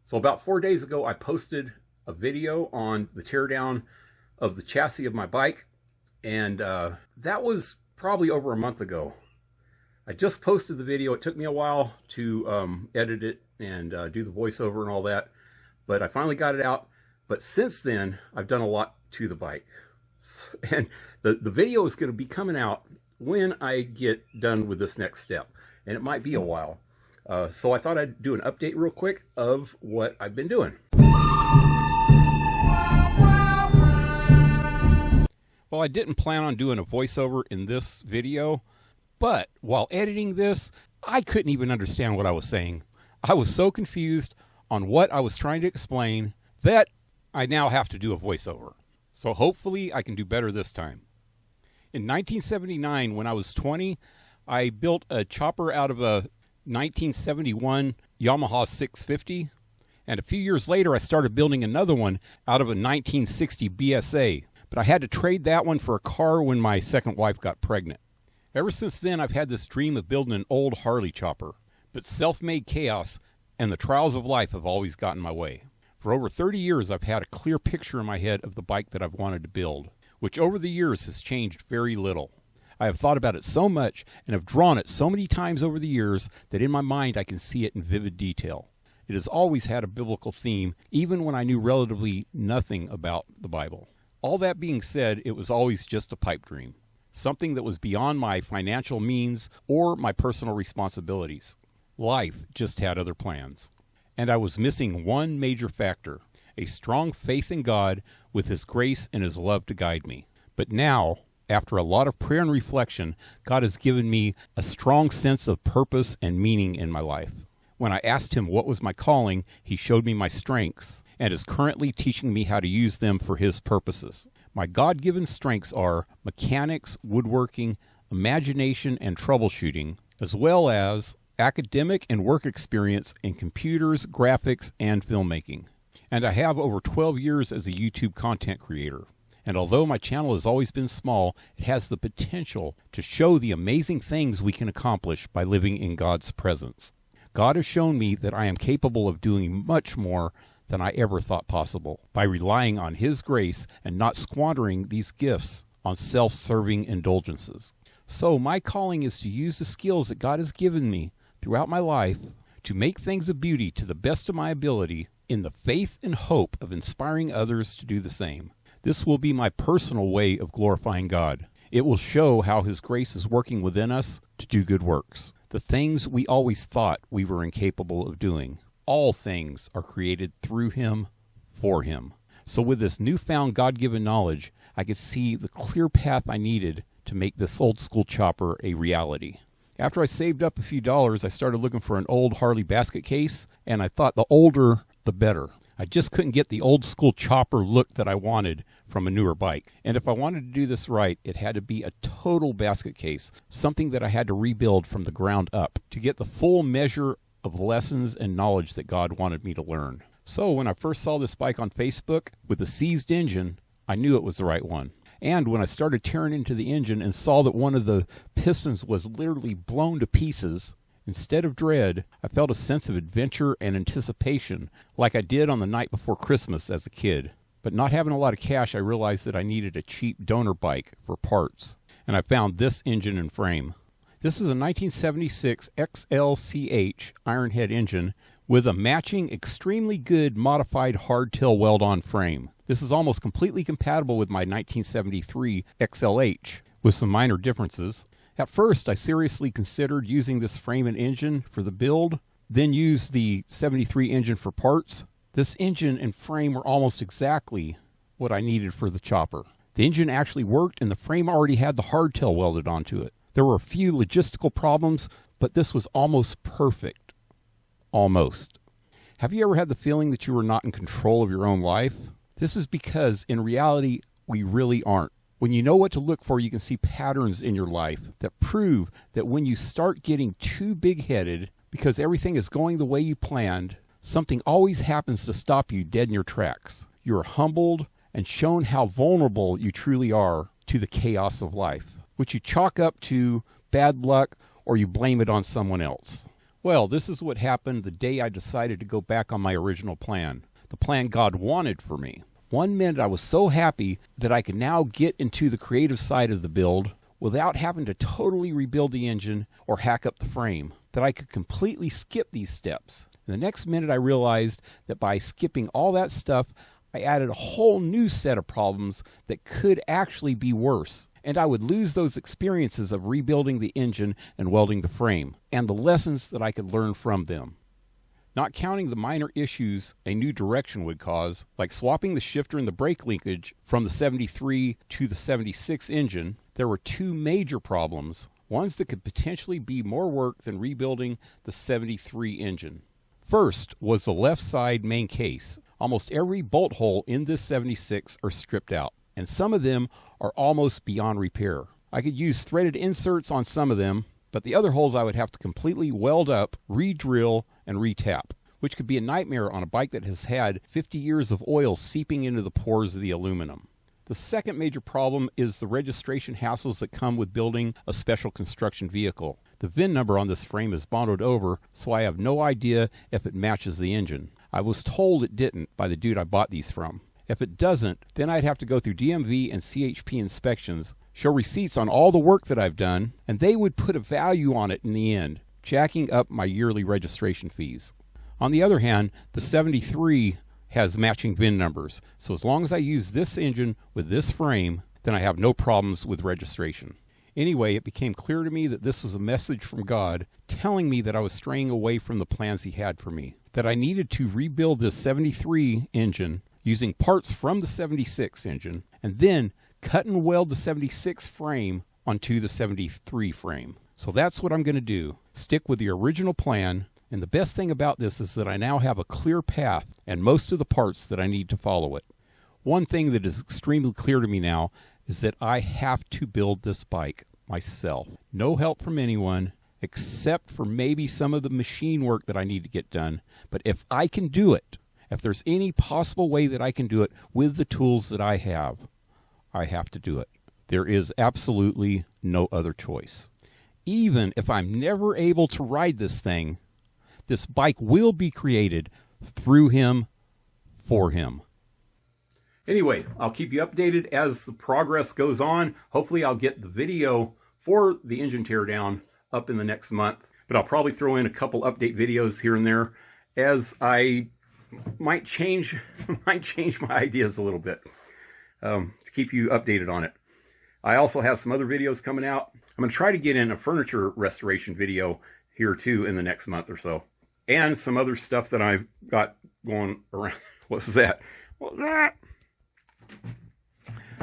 So about 4 days ago, I posted a video on the teardown of the chassis of my bike, and that was probably over a month ago. I just posted the video. It took me a while to edit it and do the voiceover and all that, but I finally got it out. But since then, I've done a lot to the bike. And the video is going to be coming out when I get done with this next step, and it might be a while. So I thought I'd do an update real quick of what I've been doing. Well, I didn't plan on doing a voiceover in this video, but while editing this, I couldn't even understand what I was saying. I was so confused on what I was trying to explain that I now have to do a voiceover. So hopefully I can do better this time. In 1979, when I was 20, I built a chopper out of a 1971 Yamaha 650, and a few years later I started building another one out of a 1960 BSA, but I had to trade that one for a car when my second wife got pregnant. Ever since then, I've had this dream of building an old Harley chopper, but self-made chaos and the trials of life have always gotten in my way. For over 30 years, I've had a clear picture in my head of the bike that I've wanted to build, which over the years has changed very little. I have thought about it so much and have drawn it so many times over the years that in my mind I can see it in vivid detail. It has always had a biblical theme, even when I knew relatively nothing about the Bible. All that being said, it was always just a pipe dream, something that was beyond my financial means or my personal responsibilities. Life just had other plans. And I was missing one major factor, a strong faith in God with His grace and His love to guide me. But now, after a lot of prayer and reflection, God has given me a strong sense of purpose and meaning in my life. When I asked Him what was my calling, He showed me my strengths and is currently teaching me how to use them for His purposes. My God-given strengths are mechanics, woodworking, imagination, and troubleshooting, as well as academic and work experience in computers, graphics, and filmmaking. And I have over 12 years as a YouTube content creator. And although my channel has always been small, it has the potential to show the amazing things we can accomplish by living in God's presence. God has shown me that I am capable of doing much more than I ever thought possible by relying on His grace and not squandering these gifts on self-serving indulgences. So my calling is to use the skills that God has given me throughout my life to make things of beauty to the best of my ability in the faith and hope of inspiring others to do the same. This will be my personal way of glorifying God. It will show how His grace is working within us to do good works, the things we always thought we were incapable of doing. All things are created through Him, for Him. So with this newfound God-given knowledge, I could see the clear path I needed to make this old school chopper a reality. After I saved up a few dollars, I started looking for an old Harley basket case, and I thought the older, the better. I just couldn't get the old school chopper look that I wanted from a newer bike. And if I wanted to do this right, it had to be a total basket case, something that I had to rebuild from the ground up to get the full measure of lessons and knowledge that God wanted me to learn. So when I first saw this bike on Facebook with the seized engine, I knew it was the right one. And when I started tearing into the engine and saw that one of the pistons was literally blown to pieces, instead of dread, I felt a sense of adventure and anticipation like I did on the night before Christmas as a kid. But not having a lot of cash, I realized that I needed a cheap donor bike for parts, and I found this engine and frame. This is a 1976 XLCH Ironhead engine with a matching extremely good modified hardtail weld-on frame. This is almost completely compatible with my 1973 XLH, with some minor differences. At first, I seriously considered using this frame and engine for the build, then used the 73 engine for parts. This engine and frame were almost exactly what I needed for the chopper. The engine actually worked, and the frame already had the hardtail welded onto it. There were a few logistical problems, but this was almost perfect. Almost. Have you ever had the feeling that you were not in control of your own life? This is because, in reality, we really aren't. When you know what to look for, you can see patterns in your life that prove that when you start getting too big-headed because everything is going the way you planned, something always happens to stop you dead in your tracks. You are humbled and shown how vulnerable you truly are to the chaos of life, which you chalk up to bad luck or you blame it on someone else. Well, this is what happened the day I decided to go back on my original plan, the plan God wanted for me. One minute I was so happy that I could now get into the creative side of the build without having to totally rebuild the engine or hack up the frame, that I could completely skip these steps. The next minute I realized that by skipping all that stuff, I added a whole new set of problems that could actually be worse, and I would lose those experiences of rebuilding the engine and welding the frame, and the lessons that I could learn from them. Not counting the minor issues a new direction would cause, like swapping the shifter and the brake linkage from the 73 to the 76 engine, there were two major problems, ones that could potentially be more work than rebuilding the 73 engine. First was the left side main case. Almost every bolt hole in this 76 are stripped out, and some of them are almost beyond repair. I could use threaded inserts on some of them, but the other holes I would have to completely weld up, re-drill, and re-tap, which could be a nightmare on a bike that has had 50 years of oil seeping into the pores of the aluminum. The second major problem is the registration hassles that come with building a special construction vehicle. The VIN number on this frame is bonded over, so I have no idea if it matches the engine. I was told it didn't by the dude I bought these from. If it doesn't, then I'd have to go through DMV and CHP inspections, show receipts on all the work that I've done, and they would put a value on it in the end, jacking up my yearly registration fees. On the other hand, the 73 has matching VIN numbers, so as long as I use this engine with this frame, then I have no problems with registration. Anyway, it became clear to me that this was a message from God telling me that I was straying away from the plans He had for me, that I needed to rebuild this 73 engine using parts from the 76 engine, and then cut and weld the 76 frame onto the 73 frame. So that's what I'm going to do, stick with the original plan, and the best thing about this is that I now have a clear path and most of the parts that I need to follow it. One thing that is extremely clear to me now is that I have to build this bike myself. No help from anyone, except for maybe some of the machine work that I need to get done. But if I can do it, if there's any possible way that I can do it with the tools that I have to do it. There is absolutely no other choice. Even if I'm never able to ride this thing, this bike will be created through Him, for Him. Anyway, I'll keep you updated as the progress goes on. Hopefully I'll get the video for the engine teardown up in the next month, but I'll probably throw in a couple update videos here and there as I might change my ideas a little bit to keep you updated on it. I also have some other videos coming out. I'm going to try to get in a furniture restoration video here too in the next month or so, and some other stuff that I've got going around. What was that? Well, that.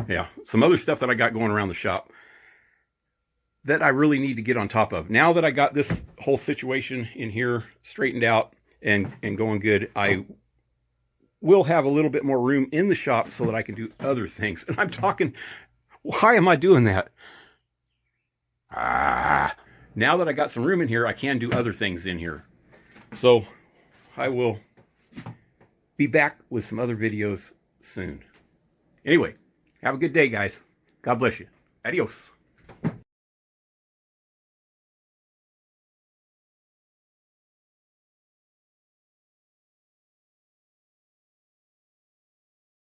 Yeah, some other stuff that I got going around the shop that I really need to get on top of. Now that I got this whole situation in here straightened out and going good, I will have a little bit more room in the shop so that I can do other things. And I'm talking, why am I doing that? Now that I got some room in here, I can do other things in here. So I will be back with some other videos soon. Anyway, have a good day, guys. God bless you. Adios.